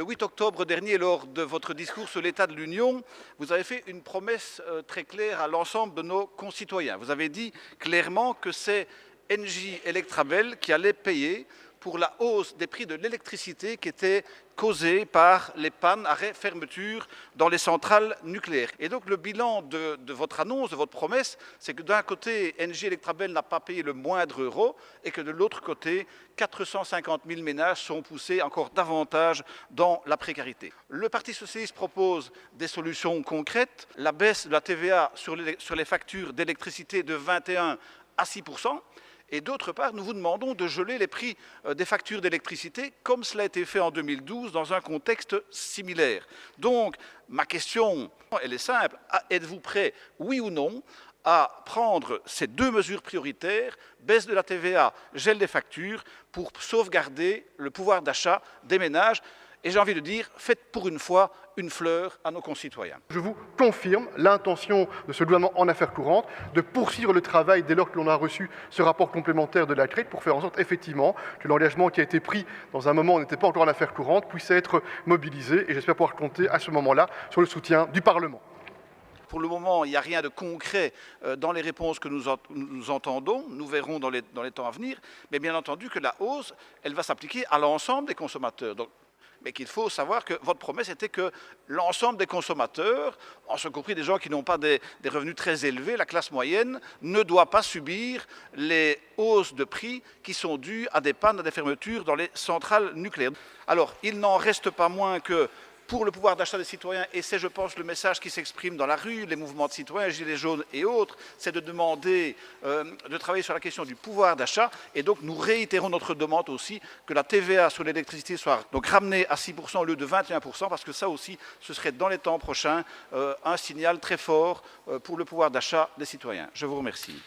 Le 8 octobre dernier, lors de votre discours sur l'état de l'Union, vous avez fait une promesse très claire à l'ensemble de nos concitoyens. Vous avez dit clairement que c'est Engie Electrabel qui allait payer pour la hausse des prix de l'électricité qui était causée par les pannes, arrêts, fermetures dans les centrales nucléaires. Et donc le bilan de votre annonce, de votre promesse, c'est que d'un côté, Engie Electrabel n'a pas payé le moindre euro et que de l'autre côté, 450 000 ménages sont poussés encore davantage dans la précarité. Le Parti socialiste propose des solutions concrètes, la baisse de la TVA sur les factures d'électricité de 21 à 6%. Et d'autre part, nous vous demandons de geler les prix des factures d'électricité comme cela a été fait en 2012 dans un contexte similaire. Donc, ma question, elle est simple. Êtes-vous prêt, oui ou non, à prendre ces deux mesures prioritaires, baisse de la TVA, gel des factures, pour sauvegarder le pouvoir d'achat des ménages? Et j'ai envie de dire, faites pour une fois une fleur à nos concitoyens. Je vous confirme l'intention de ce gouvernement en affaires courantes de poursuivre le travail dès lors que l'on a reçu ce rapport complémentaire de la CREC pour faire en sorte effectivement que l'engagement qui a été pris dans un moment où on n'était pas encore en affaires courantes puisse être mobilisé et j'espère pouvoir compter à ce moment-là sur le soutien du Parlement. Pour le moment, il n'y a rien de concret dans les réponses que nous entendons. Nous verrons dans les temps à venir. Mais bien entendu que la hausse, elle va s'appliquer à l'ensemble des consommateurs. Mais qu'il faut savoir que votre promesse était que l'ensemble des consommateurs, en ce compris des gens qui n'ont pas des revenus très élevés, la classe moyenne, ne doit pas subir les hausses de prix qui sont dues à des pannes, à des fermetures dans les centrales nucléaires. Alors, il n'en reste pas moins que pour le pouvoir d'achat des citoyens, et c'est, je pense, le message qui s'exprime dans la rue, les mouvements de citoyens, gilets jaunes et autres, c'est de demander de travailler sur la question du pouvoir d'achat. Et donc, nous réitérons notre demande aussi que la TVA sur l'électricité soit donc ramenée à 6% au lieu de 21%, parce que ça aussi, ce serait dans les temps prochains un signal très fort pour le pouvoir d'achat des citoyens. Je vous remercie.